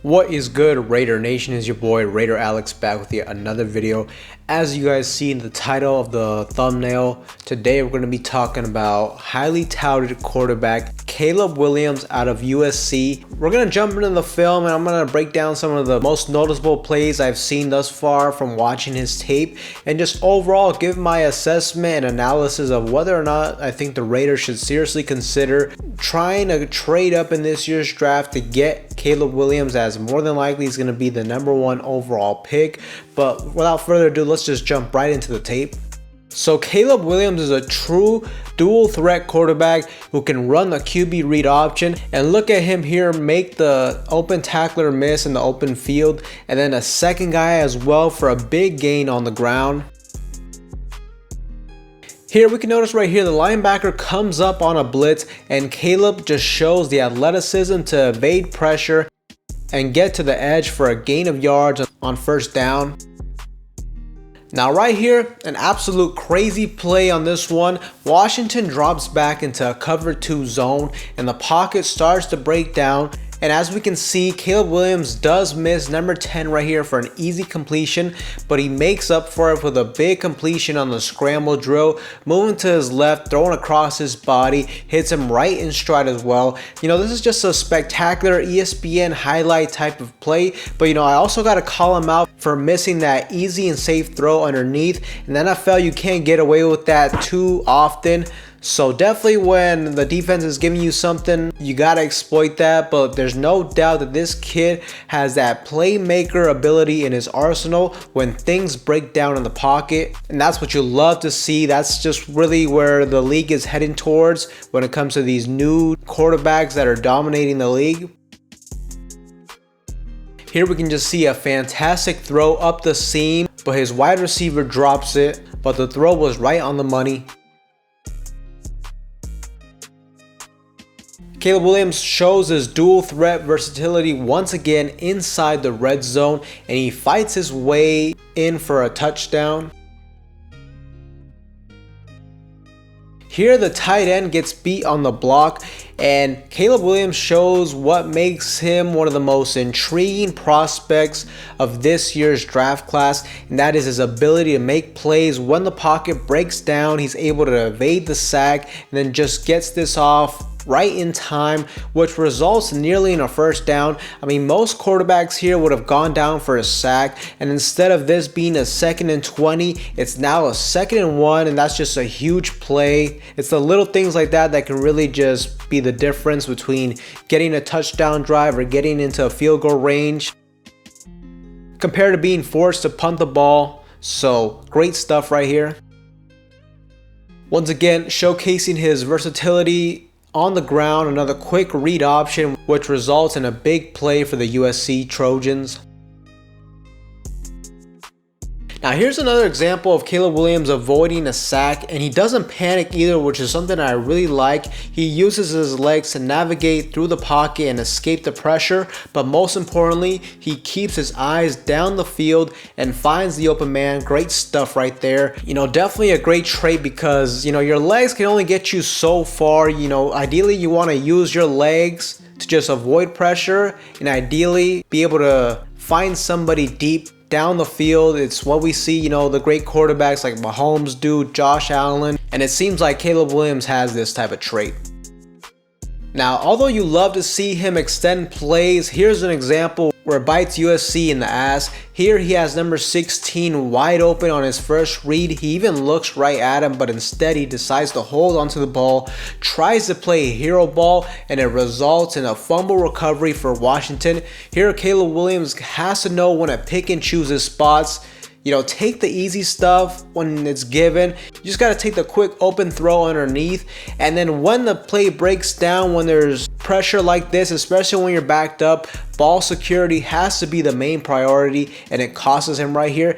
What is good, Raider Nation? Is your boy Raider Alex back with yet another video. As you guys see in the title of the thumbnail, today we're going to be talking about highly touted quarterback Caleb Williams out of USC. We're going to jump into the film and I'm going to break down some of the most noticeable plays I've seen thus far from watching his tape, and just overall give my assessment and analysis of whether or not I think the Raiders should seriously consider trying to trade up in this year's draft to get Caleb Williams, as more than likely he's going to be the #1 overall pick. But without further ado, let's just jump right into the tape. So Caleb Williams is a true dual threat quarterback who can run the QB read option, and look at him here make the open tackler miss in the open field, and then a second guy as well for a big gain on the ground. Here we can notice right here the linebacker comes up on a blitz and Caleb just shows the athleticism to evade pressure and get to the edge for a gain of yards on first down. Now right here, an absolute crazy play on this one. Washington drops back into a cover 2 zone and the pocket starts to break down. And as we can see, Caleb Williams does miss number 10 right here for an easy completion, but he makes up for it with a big completion on the scramble drill, moving to his left, throwing across his body, hits him right in stride as well. You know, this is just a spectacular ESPN highlight type of play, but you know, I also got to call him out for missing that easy and safe throw underneath. In the NFL, you can't get away with that too often. So definitely when the defense is giving you something, you got to exploit that. But there's no doubt that this kid has that playmaker ability in his arsenal when things break down in the pocket. And that's what you love to see. That's just really where the league is heading towards when it comes to these new quarterbacks that are dominating the league. Here we can just see a fantastic throw up the seam, but his wide receiver drops it, but the throw was right on the money. Caleb Williams shows his dual threat versatility once again inside the red zone, and he fights his way in for a touchdown. Here the tight end gets beat on the block, and Caleb Williams shows what makes him one of the most intriguing prospects of this year's draft class, and that is his ability to make plays when the pocket breaks down. He's able to evade the sack and then just gets this off right in time, which results nearly in a first down. I mean, most quarterbacks here would have gone down for a sack, and instead of this being a 2nd and 20, it's now a 2nd and 1, and that's just a huge play. It's the little things like that that can really just be the difference between getting a touchdown drive or getting into a field goal range compared to being forced to punt the ball. So great stuff right here. Once again, showcasing his versatility on the ground, another quick read option which results in a big play for the USC Trojans. Now here's another example of Caleb Williams avoiding a sack, and he doesn't panic either, which is something I really like. He uses his legs to navigate through the pocket and escape the pressure, but most importantly, he keeps his eyes down the field and finds the open man. Great stuff right there. You know, definitely a great trait because, you know, your legs can only get you so far. You know, ideally you want to use your legs to just avoid pressure and ideally be able to find somebody deep down the field. It's what we see, you know, the great quarterbacks like Mahomes do, Josh Allen, and it seems like Caleb Williams has this type of trait. Now, although you love to see him extend plays, here's an example where it bites USC in the ass. Here he has number 16 wide open on his first read. He even looks right at him, but instead he decides to hold onto the ball, tries to play a hero ball, and it results in a fumble recovery for Washington. Here Caleb Williams has to know when to pick and choose his spots. You know, take the easy stuff when it's given. You just got to take the quick open throw underneath. And then when the play breaks down, when there's pressure like this, especially when you're backed up, ball security has to be the main priority, and it costs him right here.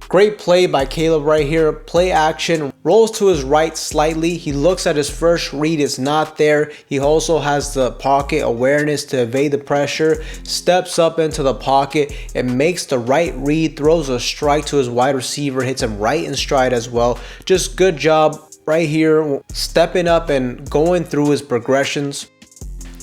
Great play by Caleb right here. Play action, rolls to his right slightly. He looks at his first read, it's not there. He also has the pocket awareness to evade the pressure, steps up into the pocket and makes the right read, throws a strike to his wide receiver, hits him right in stride as well. Just good job right here, stepping up and going through his progressions.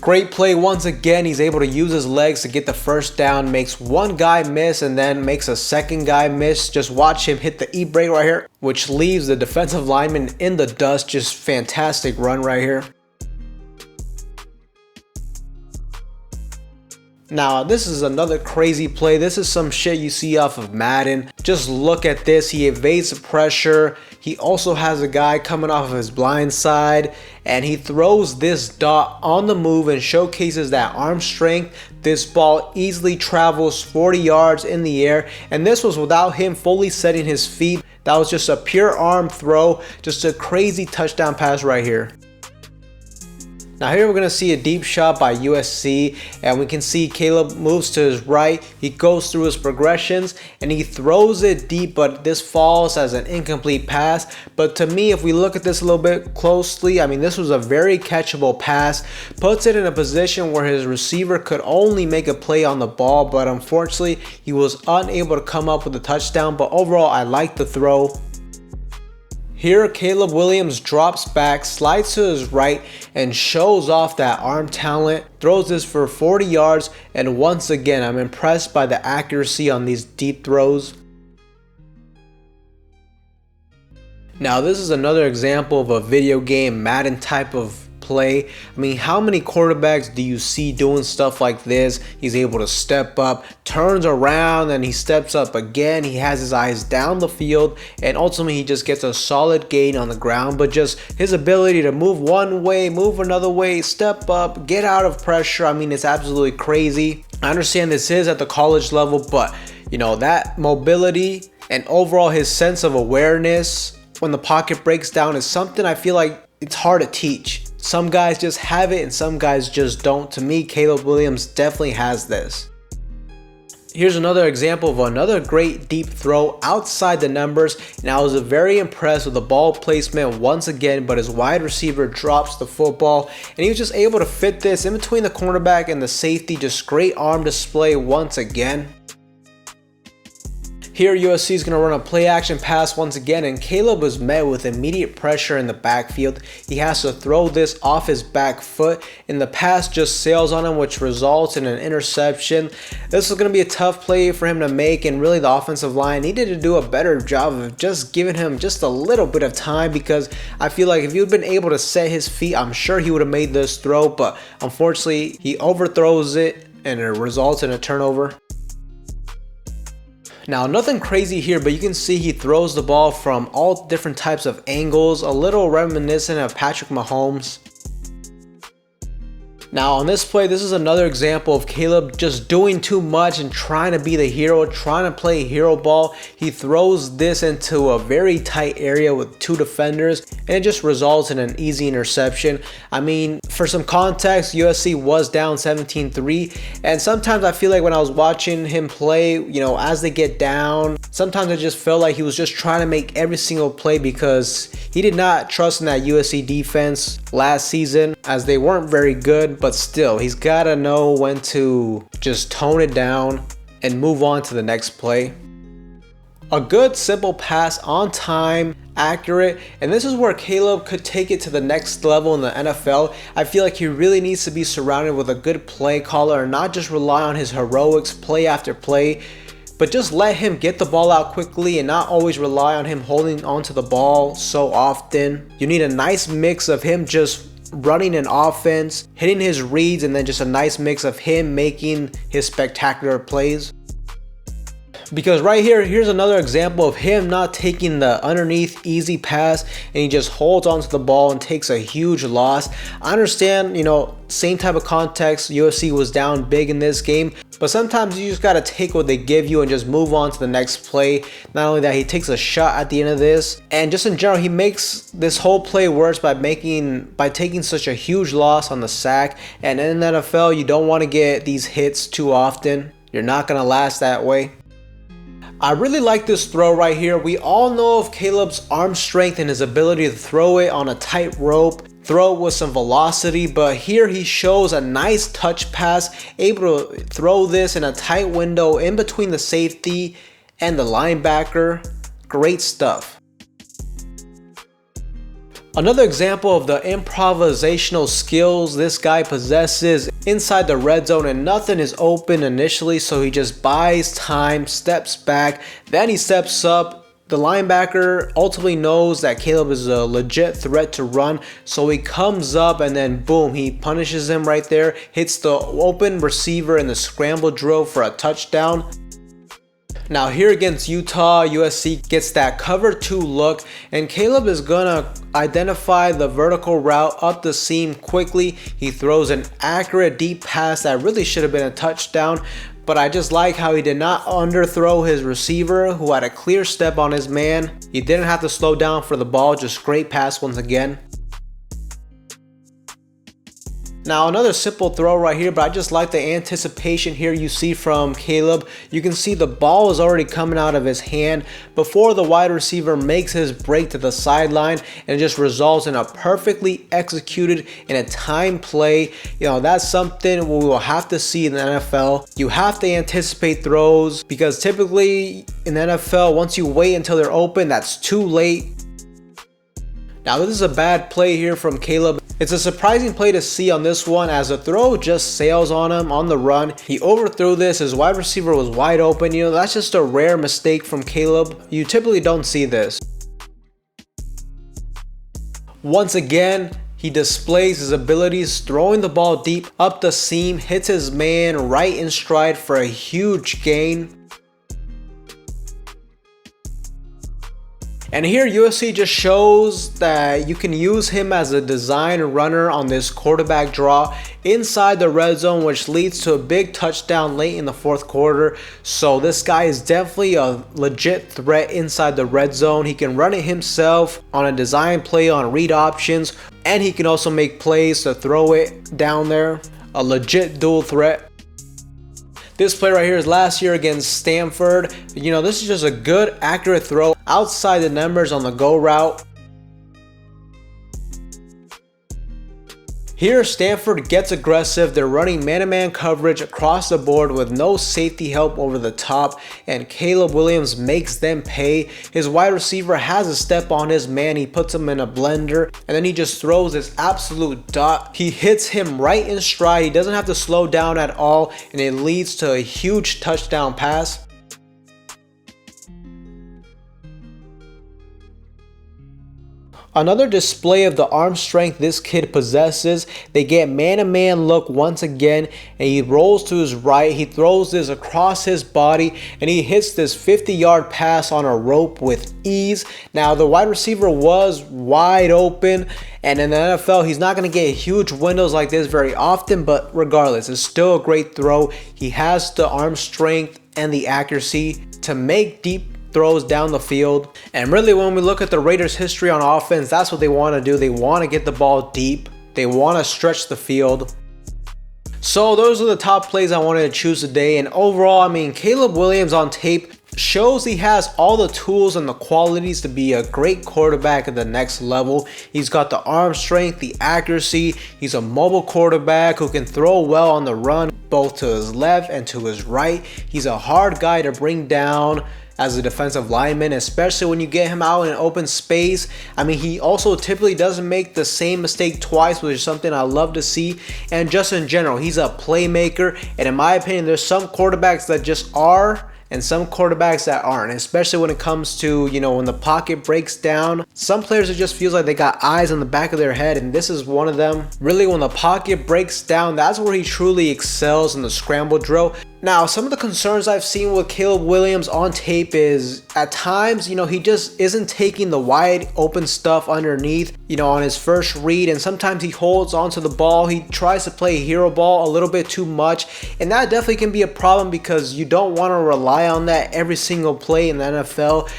Great play once again. He's able to use his legs to get the first down, makes one guy miss and then makes a second guy miss. Just watch him hit the E-break right here, which leaves the defensive lineman in the dust. Just fantastic run right here. Now, this is another crazy play. This is some shit you see off of Madden. Just look at this. He evades the pressure. He also has a guy coming off of his blind side, and he throws this dot on the move and showcases that arm strength. This ball easily travels 40 yards in the air, and this was without him fully setting his feet. That was just a pure arm throw. Just a crazy touchdown pass right here. Now here we're going to see a deep shot by USC, and we can see Caleb moves to his right. He goes through his progressions and he throws it deep, but this falls as an incomplete pass. But to me, if we look at this a little bit closely, I mean, this was a very catchable pass. Puts it in a position where his receiver could only make a play on the ball, but unfortunately he was unable to come up with a touchdown. But overall, I like the throw. Here, Caleb Williams drops back, slides to his right, and shows off that arm talent. Throws this for 40 yards, and once again, I'm impressed by the accuracy on these deep throws. Now, this is another example of a video game Madden type of play. I mean, how many quarterbacks do you see doing stuff like this? He's able to step up, turns around, and he steps up again. He has his eyes down the field, and ultimately he just gets a solid gain on the ground. But just his ability to move one way, move another way, step up, get out of pressure, I mean, it's absolutely crazy. I understand this is at the college level, but you know, that mobility and overall his sense of awareness when the pocket breaks down is something I feel like it's hard to teach. Some guys just have it and some guys just don't. To me, Caleb Williams definitely has this. Here's another example of another great deep throw outside the numbers, and I was very impressed with the ball placement once again, but his wide receiver drops the football and he was just able to fit this in between the cornerback and the safety. Just great arm display once again. Here, USC is going to run a play action pass once again, and Caleb was met with immediate pressure in the backfield. He has to throw this off his back foot, and the pass just sails on him, which results in an interception. This is going to be a tough play for him to make, and really the offensive line needed to do a better job of just giving him just a little bit of time, because I feel like if he had been able to set his feet, I'm sure he would have made this throw, but unfortunately he overthrows it and it results in a turnover. Now, nothing crazy here, but you can see he throws the ball from all different types of angles, a little reminiscent of Patrick Mahomes. Now, on this play, this is another example of Caleb just doing too much and trying to be the hero, trying to play hero ball. He throws this into a very tight area with two defenders, and it just results in an easy interception. I mean, for some context, USC was down 17-3, and sometimes I feel like when I was watching him play, you know, as they get down, sometimes I just felt like he was just trying to make every single play because he did not trust in that USC defense last season, as they weren't very good. But still, he's got to know when to just tone it down and move on to the next play. A good simple pass on time, accurate, and this is where Caleb could take it to the next level in the NFL. I feel like he really needs to be surrounded with a good play caller and not just rely on his heroics play after play, but just let him get the ball out quickly and not always rely on him holding onto the ball so often. You need a nice mix of him just running an offense, hitting his reads, and then just a nice mix of him making his spectacular plays. Because right here, here's another example of him not taking the underneath easy pass, and he just holds onto the ball and takes a huge loss. I understand, you know, same type of context, USC was down big in this game, but sometimes you just got to take what they give you and just move on to the next play. Not only that, he takes a shot at the end of this, and just in general, he makes this whole play worse by taking such a huge loss on the sack. And in the NFL, you don't want to get these hits too often. You're not going to last that way. I really like this throw right here. We all know of Caleb's arm strength and his ability to throw it on a tight rope, throw it with some velocity, but here he shows a nice touch pass, able to throw this in a tight window in between the safety and the linebacker. Great stuff. Another example of the improvisational skills this guy possesses inside the red zone, and nothing is open initially, so he just buys time, steps back, then he steps up. The linebacker ultimately knows that Caleb is a legit threat to run, so he comes up and then boom, he punishes him right there, hits the open receiver in the scramble drill for a touchdown. Now here against Utah, USC gets that cover 2 look, and Caleb is gonna identify the vertical route up the seam quickly. He throws an accurate deep pass that really should have been a touchdown, but I just like how he did not underthrow his receiver who had a clear step on his man. He didn't have to slow down for the ball, just great pass once again. Now another simple throw right here, but I just like the anticipation here you see from Caleb. You can see the ball is already coming out of his hand before the wide receiver makes his break to the sideline, and it just results in a perfectly executed and a timed play. You know, that's something we will have to see in the NFL. You have to anticipate throws because typically in the NFL, once you wait until they're open, that's too late. Now this is a bad play here from Caleb. It's a surprising play to see on this one as the throw just sails on him on the run. He overthrew this, his wide receiver was wide open. You know, that's just a rare mistake from Caleb. You typically don't see this. Once again, he displays his abilities, throwing the ball deep up the seam, hits his man right in stride for a huge gain. And here USC just shows that you can use him as a design runner on this quarterback draw inside the red zone, which leads to a big touchdown late in the 4th quarter. So this guy is definitely a legit threat inside the red zone. He can run it himself on a design play on read options, and he can also make plays to throw it down there. A legit dual threat. This play right here is last year against Stanford. You know, this is just a good, accurate throw outside the numbers on the go route. Here, Stanford gets aggressive. They're running man-to-man coverage across the board with no safety help over the top, and Caleb Williams makes them pay. His wide receiver has a step on his man. He puts him in a blender, and then he just throws this absolute dot. He hits him right in stride. He doesn't have to slow down at all, and it leads to a huge touchdown pass. Another display of the arm strength this kid possesses. They get man-to-man look once again, and he rolls to his right. He throws this across his body, and he hits this 50-yard pass on a rope with ease. Now, the wide receiver was wide open, and in the NFL, he's not going to get huge windows like this very often, but regardless, it's still a great throw. He has the arm strength and the accuracy to make deep throws down the field. And really, when we look at the Raiders' history on offense, that's what they want to do. They want to get the ball deep. They want to stretch the field. So those are the top plays I wanted to choose today. And overall, I mean, Caleb Williams on tape shows he has all the tools and the qualities to be a great quarterback at the next level. He's got the arm strength, the accuracy. He's a mobile quarterback who can throw well on the run, both to his left and to his right. He's a hard guy to bring down as a defensive lineman, especially when you get him out in an open space. I mean, he also typically doesn't make the same mistake twice, which is something I love to see. And just in general, he's a playmaker. And in my opinion, there's some quarterbacks that just are, and some quarterbacks that aren't, especially when it comes to, you know, when the pocket breaks down. Some players, it just feels like they got eyes on the back of their head, and this is one of them. Really, when the pocket breaks down, that's where he truly excels in the scramble drill. Now, some of the concerns I've seen with Caleb Williams on tape is at times, you know, he just isn't taking the wide open stuff underneath, you know, on his first read, and sometimes he holds onto the ball. He tries to play hero ball a little bit too much, and that definitely can be a problem because you don't want to rely on that every single play in the NFL.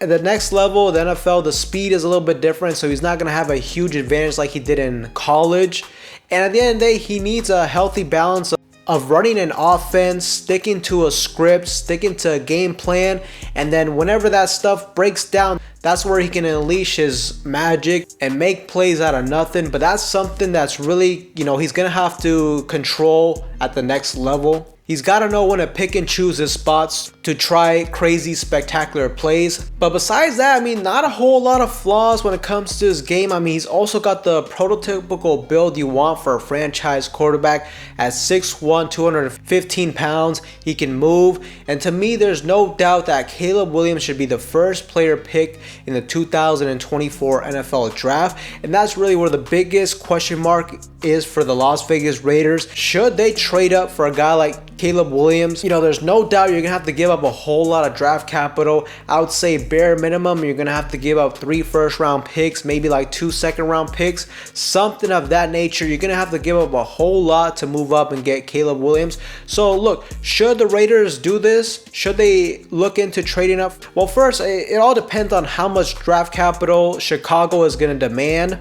At the next level, the NFL, the speed is a little bit different, so he's not going to have a huge advantage like he did in college. And at the end of the day, he needs a healthy balance of running an offense, sticking to a script, sticking to a game plan, and then whenever that stuff breaks down, that's where he can unleash his magic and make plays out of nothing. But that's something that's really, you know, he's gonna have to control at the next level. He's got to know when to pick and choose his spots to try crazy spectacular plays. But besides that, I mean, not a whole lot of flaws when it comes to his game. I mean, he's also got the prototypical build you want for a franchise quarterback. At 6'1", 215 pounds, he can move. And to me, there's no doubt that Caleb Williams should be the first player picked in the 2024 NFL draft. And that's really where the biggest question mark is for the Las Vegas Raiders. Should they trade up for a guy like Caleb Williams? You know, there's no doubt you're gonna have to give up a whole lot of draft capital. I would say bare minimum, you're gonna have to give up 3 first-round picks, maybe like 2 second-round picks, something of that nature. You're gonna have to give up a whole lot to move up and get Caleb Williams. So look, should the Raiders do this? Should they look into trading up? Well, first, it all depends on how much draft capital Chicago is gonna demand.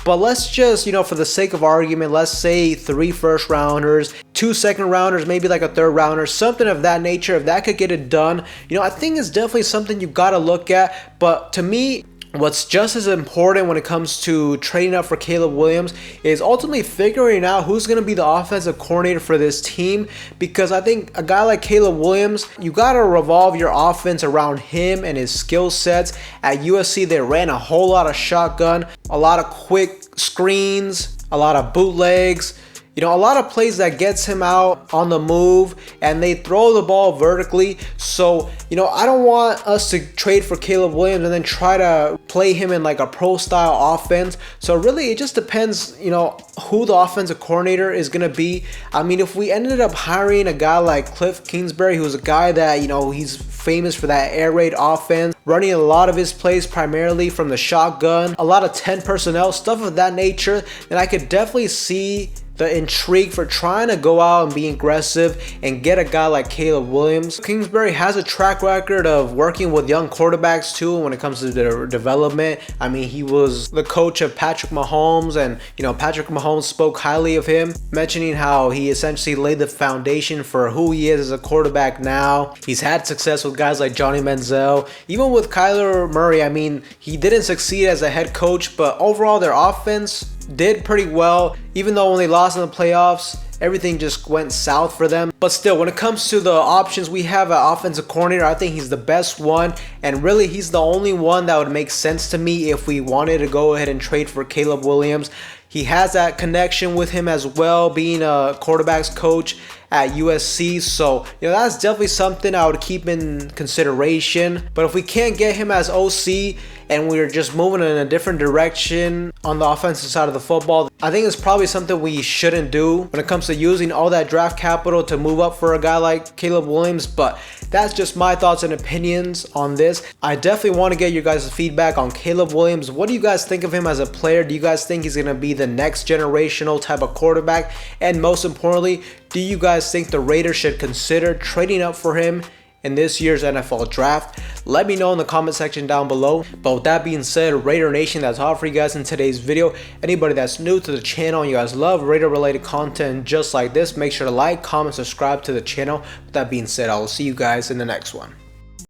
But let's just, you know, for the sake of argument, let's say 3 first rounders, 2 second rounders, maybe like a third rounder, something of that nature. If that could get it done, you know, I think it's definitely something you got to look at. But to me, what's just as important when it comes to trading up for Caleb Williams is ultimately figuring out who's going to be the offensive coordinator for this team, because I think a guy like Caleb Williams, you got to revolve your offense around him and his skill sets. At USC, they ran a whole lot of shotgun, a lot of quick screens, a lot of bootlegs, you know, a lot of plays that gets him out on the move, and they throw the ball vertically. So, you know, I don't want us to trade for Caleb Williams and then try to play him in like a pro style offense. So really, it just depends, you know, who the offensive coordinator is going to be. I mean, if we ended up hiring a guy like Cliff Kingsbury, who's a guy that, you know, he's famous for that air raid offense, running a lot of his plays primarily from the shotgun, a lot of 10 personnel, stuff of that nature, then I could definitely see the intrigue for trying to go out and be aggressive and get a guy like Caleb Williams. Kingsbury has a track record of working with young quarterbacks too when it comes to their development. I mean, he was the coach of Patrick Mahomes, and you know, Patrick Mahomes spoke highly of him, mentioning how he essentially laid the foundation for who he is as a quarterback now. He's had success with guys like Johnny Manziel, even with Kyler Murray. I mean, he didn't succeed as a head coach, but overall their offense did pretty well. Even though when they lost in the playoffs, everything just went south for them. But still, when it comes to the options we have at offensive coordinator, I think he's the best one, and really he's the only one that would make sense to me if we wanted to go ahead and trade for Caleb Williams. He has that connection with him as well, being a quarterback's coach at USC. So, you know, that's definitely something I would keep in consideration. But if we can't get him as OC and we're just moving in a different direction on the offensive side of the football, I think it's probably something we shouldn't do when it comes to using all that draft capital to move up for a guy like Caleb Williams. But that's just my thoughts and opinions on this. I definitely want to get your guys' feedback on Caleb Williams. What do you guys think of him as a player? Do you guys think he's going to be the next generational type of quarterback? And most importantly, do you guys think the Raiders should consider trading up for him in this year's NFL draft? Let me know in the comment section down below. But with that being said, Raider Nation, that's all for you guys in today's video. Anybody that's new to the channel and you guys love Raider related content just like this, make sure to like, comment, subscribe to the channel. With that being said, I will see you guys in the next one.